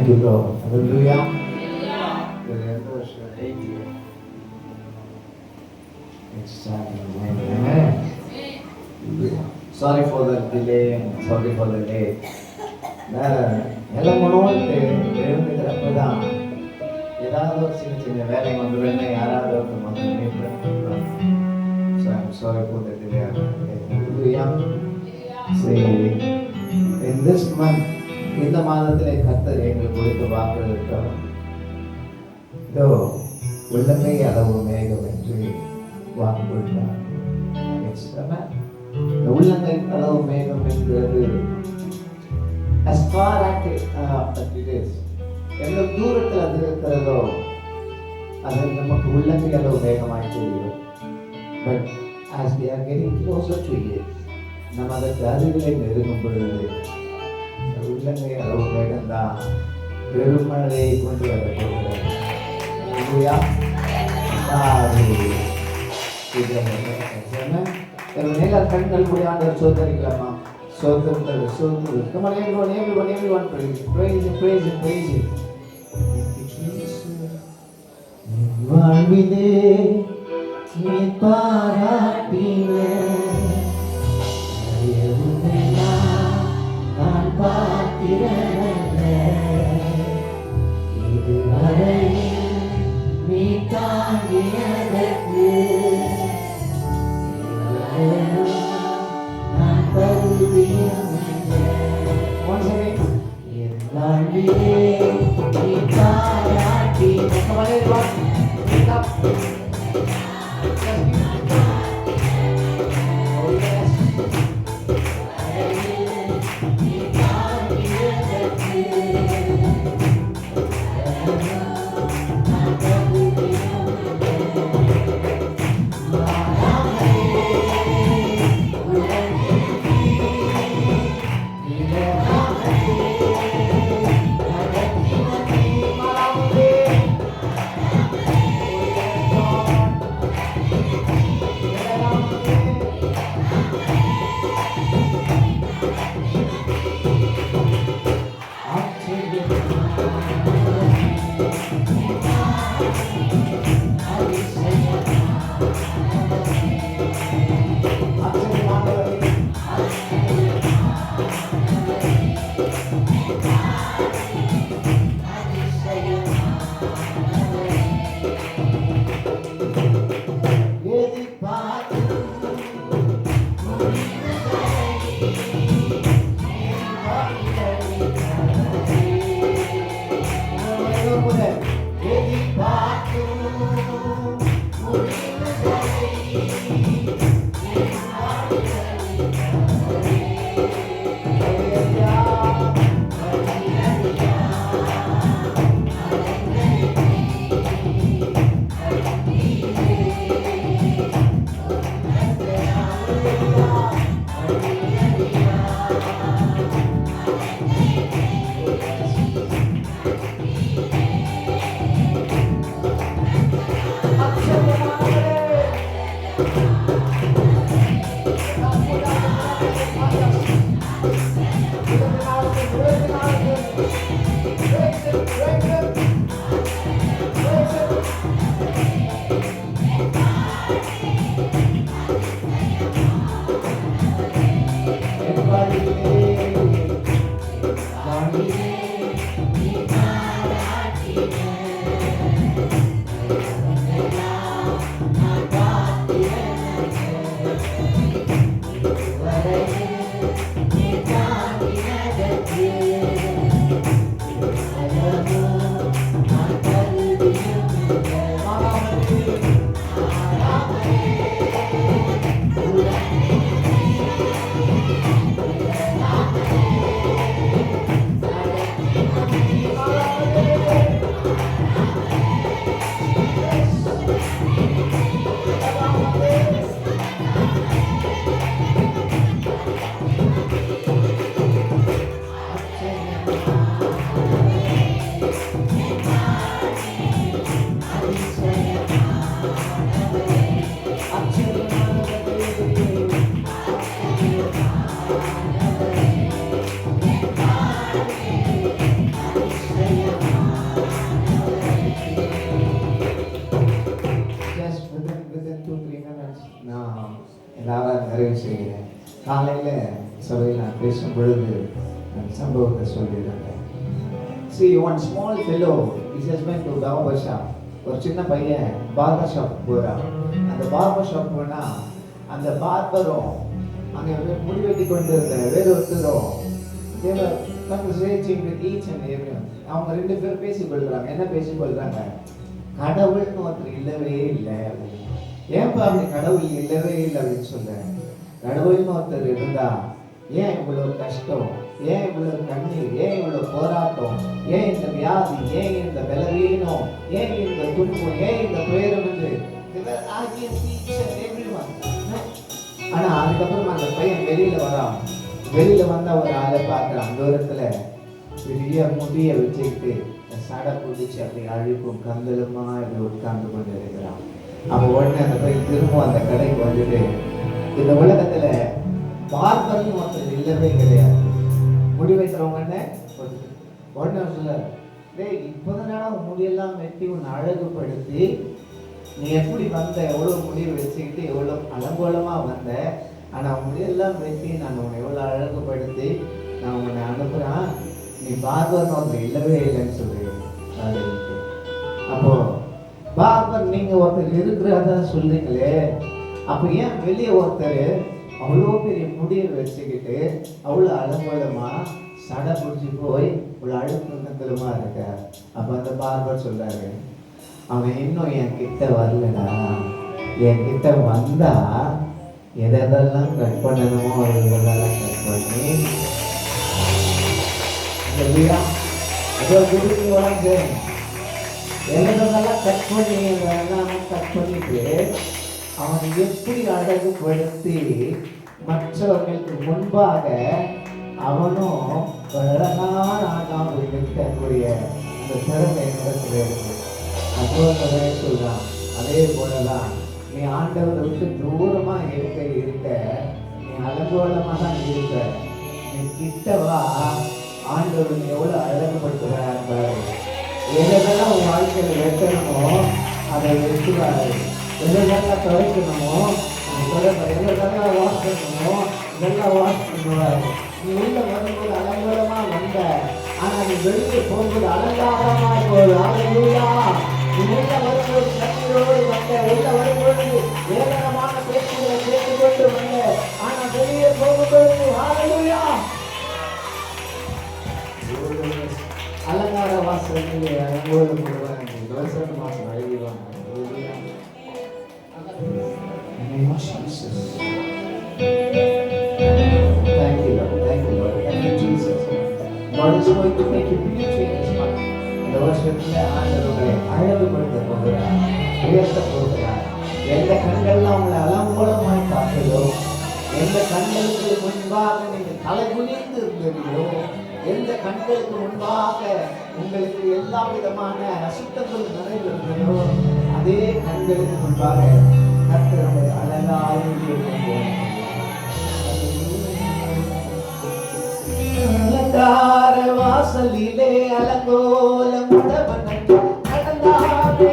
Thank you, Lord. Hallelujah. Amen. Sorry for the delay and sorry for the late. எல்லாம் முழுவதும் தேவனுக்கு தான் ஏதாவது ஒரு சின்ன சின்ன வேலை வந்து வேணும் யாராவது ஒருத்தர் வந்து மீட் பண்ணுறோம். So I'm sorry for the delay. Hallelujah. See, in this month, இந்த மாதத்திலே கர்த்தர் எங்களுக்கு கொடுத்த வாக்குறுதிகள் இதோ உள்ளங்கை அளவு மேகம் என்று வாக்கு கொடுத்தார். இந்த உள்ளங்கை அளவு மேகம் என்பது as far as it is, எவ்வளவு தூரத்தில் அது இருக்கிறதோ அது நமக்கு உள்ளங்கை அளவு மேகமாய் தெரியும். But as we are getting closer to it, நம்ம அதற்கு அருகிலே நெருங்கும் பொழுது உள்ளங்கை அளவு மேகம் தான் பெருமழையை கொண்டு வரப்போகிறது. கண்கள் கூட ஆண்டவர் சோதரிக்கலாமா? சோதரித்தல் சோதரி. Come on, everyone, praise him. வாழ்விலே நீ பாராட்டின நான் பார்க்கிறேன். இதுவரை நீ தாங்கியதற்கு நான் தகுதியமில்லை. வாழ்விலே நீ பாராட்டின நான் நிறைவு செய்கிறேன். காலையில் சபையில் நான் பேசும் பொழுது அந்த சம்பவத்தை சொல்லியிருந்தேன். See, one small fellow, he just went to barber shop. ஒரு சின்ன பையன் பார்பர் ஷாப் போகிறான். அந்த பார்பர் ஷாப் போனால் அந்த பார்பரும் அங்கே முடி வெட்டி கொண்டு இருந்த வேறு ஒருத்தரும் conversating with each and everyone. அவங்க 2 பேரும் பேசிக்கொள்கிறாங்க. என்ன பேசிக்கொள்கிறாங்க? கடவுள்னு ஒருத்தர் இல்லவே இல்லை. ஏன்பா அப்படி கடவுள் இல்லவே இல்லை அப்படின்னு சொல்றேன். கடவுள்னு ஒருத்தர் இருந்தா ஏன் இவ்வளவு கஷ்டம், ஏன் இவ்வளவு கண்ணீர், ஏன் இவ்வளவு போராட்டம், ஏன் இந்த வியாதி, ஏன் இந்த பலவீனம், ஏன் இந்த துன்பம், ஏன் இந்த துயரம் என்று ஆனா அதுக்கப்புறமா அந்த பையன் வெளியில வரான். வெளியில வந்தா ஒரு ஆளை பார்க்கிறான். தூரத்துல பெரிய முடிய வச்சுக்கிட்டு சடை பிடிச்சி அப்படி அழுக்கும் கந்தலுமா இப்படி உட்கார்ந்து கொண்டு இருக்கிறான். அப்போ உடனே அந்த பையன் திரும்ப அந்த கடைக்கு வந்துட்டு, இந்த உலகத்துல பார்பர்னு ஒருத்தர் இல்லவே கிடையாது. முடி வைக்கிறவங்க உடனே சொல்ல, டேய் இப்போதான் முடியெல்லாம் வெட்டி உன்னை அழகுபடுத்தி நீ எப்படி வந்த, எவ்வளோ முடியை வச்சுக்கிட்டு எவ்வளோ அலங்கோலமாக வந்த, ஆனால் முடியெல்லாம் வெட்டி நான் உன்னை எவ்வளோ அழகுபடுத்தி நான் உன்னை அனுப்புகிறேன், நீ பார்பர்னு ஒருத்தர் இல்லவே இல்லைன்னு சொல்றீங்க. அப்போ பார்பர் நீங்கள் ஒருத்தர் இருக்கிறதா சொல்றீங்களே, அப்போ ஏன் வெளியே ஒருத்தர் அவ்வளோ பெரிய முடியை வச்சுக்கிட்டு அவ்வளோ அலங்கோலமா சடை பிடிச்சி போய் இவ்வளோ அழுத்தமா இருக்க? அப்போ அந்த பார்பர் சொல்றாரு, அவன் இன்னும் என் கிட்ட வரலடா, என் கிட்ட வந்தா எதெல்லாம் கட் பண்ணணுமோ அதெல்லாம் கட் பண்ணி அதோ குடிக்கு வளர்ந்து எதெல்லாம் கட் பண்ணி கட் பண்ணிட்டு அவனை எப்படி அழகுபடுத்தி மற்றவர்களுக்கு முன்பாக அவனும் அழகான ஆகாம இருக்கக்கூடிய இந்த திறமை இடத்துல இருக்கு. அப்போது சொல்றான், அதே போலதான் நீ ஆண்டவரை விட்டு தூரமா இருக்க இருக்க நீ அலங்கோலமா தான் இருக்க. நீ கிட்டவா ஆண்டவர் நீ எவ்வளவு அழகுபடுத்துகிறார் பாரு. எதெல்லாம் உன் வாழ்க்கையில் வெட்டணுமோ அதை வெட்டுவாரு. எதெல்லாம் துவைக்கணுமோ எதெல்லாம் வாஷ் பண்ணணுமோ இதெல்லாம் வாஷ் பண்ணுவார். நீ உள்ள வரும்போது அலங்கோலமா வந்த, ஆனா நீ வெளியே போகும்போது அலங்காரமா போகுது. அல்லேலூயா. நீ உள்ள வரும்போது கண்ணீரோடு வந்த, உள்ள வரும்போது ஏளனமான பேச்சுகளை கேட்டுக்கொண்டு வந்த, ஆனா வெளியே போகும்போது அல்லேலூயா அலங்கார வாசல் அலங்கோலம் போடுவாங்க. தோசன மாசம் அழகிடுவாங்க. Jesus. Thank you, Lord. Thank you, Lord. Thank you, Jesus. God is going to make you beauty in His heart. இந்த வருஷத்துல ஆண்டவரை அழகுபடுத்த போகிறார், உயர்த்த போகிறார். எந்த கண்கள்லாம் உங்களை அலங்கோலமாய் பார்த்ததோ, எந்த கண்களுக்கு முன்பாக நீங்கள் தலை குனிந்து இருந்தீர்களோ, எந்த கண்களுக்கு முன்பாக உங்களுக்கு எல்லா விதமான அசுத்தங்கள் நிறைந்திருந்ததோ, அதே கண்களுக்கு முன்பாக கர்த்தர் அலங்கார வாசலிலே அலங்கோலம் நடந்தாரே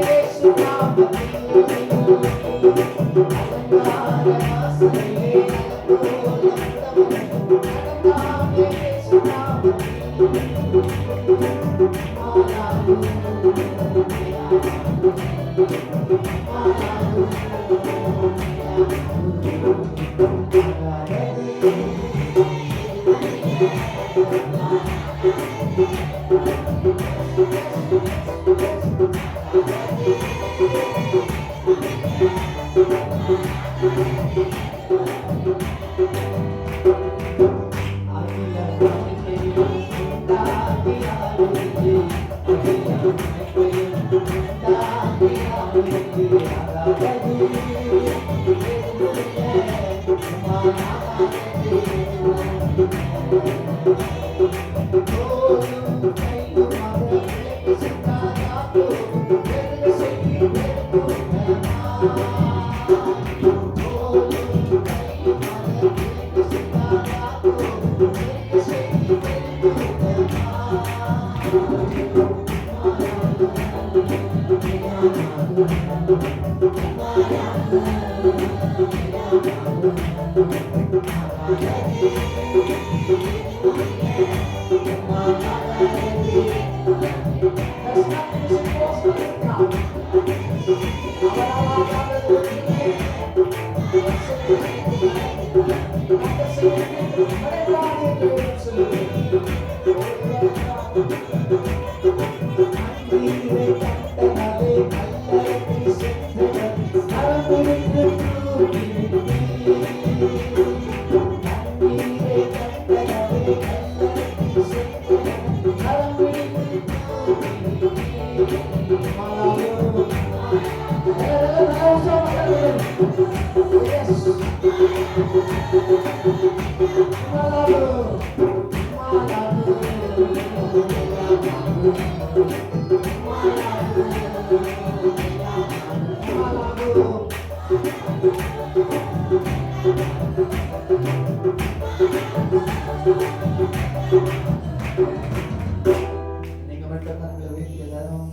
நீங்க மட்டும் தான் வீட்டுல எல்லாரும்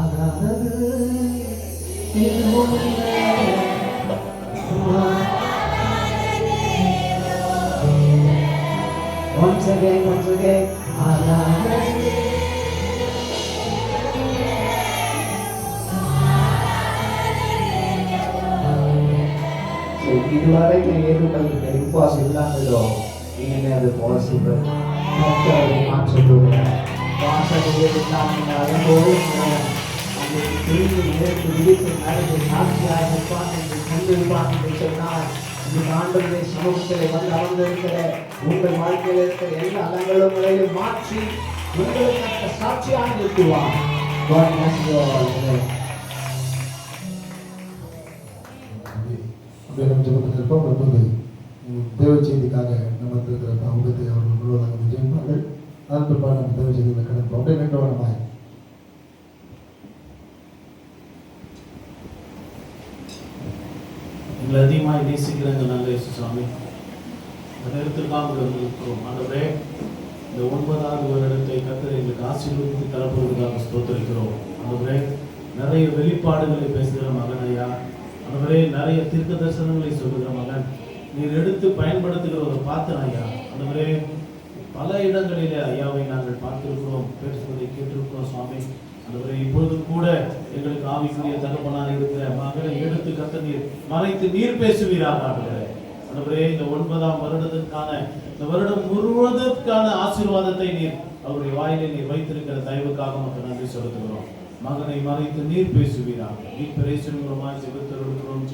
ஆகாதது எதுவும் இல்லை. Once again, ஆகாதது. இதுவரைக்கும் ஏது உங்களுக்கு இம்பாசிபிள் ஆனதோ இனிமே அது பாசிபிள். மற்றவரை மாற்றக்கூடிய வாசனையை இல்லாமல் போது அந்த திரும்பி நேற்று விதித்து நடந்து சாட்சியாக இருப்பான் என்று கொண்டிருப்பான் என்று சொன்னால் இந்த ஆண்டவருடைய சமூகத்தில் வந்து அமர்ந்திருக்கிற உங்கள் வாழ்க்கையில் இருக்கிற எல்லா அலங்கலங்களையும் மாற்றி உங்களுக்கு சாட்சியாக இருக்குவான். நம்ம ஜெபத்தில் இருப்போம். வரும்போது தேவ செய்திக்காக நம்ம இருக்கிற ஊகத்தை அவர்கள் முழுவதாக விஜயிப்பார்கள். அதன் பிற்பாடு நம்ம தேவ செய்திகளை கடற்போம். அப்படியே நின்றவனமாய் எங்களை அதிகமாக நேசிக்கிற எங்கள் நல்ல இயேசு சுவாமி, அந்த நேரத்திற்காக இருக்கிறோம். ஆண்டவரே, இந்த 9வது வருடத்தை கர்த்தர் எங்களுக்கு ஆசீர்வதித்து தரப்போவதற்காக ஸ்தோத்திரிக்கிறோம். ஆண்டவரே, நிறைய வெளிப்பாடுகளை பேசுகிற மகன் ஐயா, ஆண்டவரே, நிறைய தீர்க்க தரிசனங்களை சொல்லுகிற மகன், நீர் எடுத்து பயன்படுத்துகிற ஒரு பாத்திரம் ஐயா. ஆண்டவரே, பல இடங்களிலே ஐயாவை நாங்கள் பார்த்திருக்கிறோம், பேசுவதை கேட்டிருக்கிறோம் சுவாமி. ஆண்டவரே, இப்பொழுதும் கூட எங்களுக்கு ஆவிக்குரிய தகப்பனாக இருக்கிற மகனை எடுத்து கர்த்தர் நீர் மறைத்து நீர் பேசுவீராக. ஆண்டவரே, இந்த 9ஆம் வருடத்திற்கான இந்த வருடம் முழுவதற்கான ஆசீர்வாதத்தை நீர் அவருடைய வாயிலை நீர் வைத்திருக்கிற தயவுக்காக மக்கள் நன்றி செலுத்துகிறோம். மகனை மறைத்து நீர் பேசுவீராக. நீர் பிரேசனங்களுமாய் ஜெபத்தில் இருக்கிறோம்.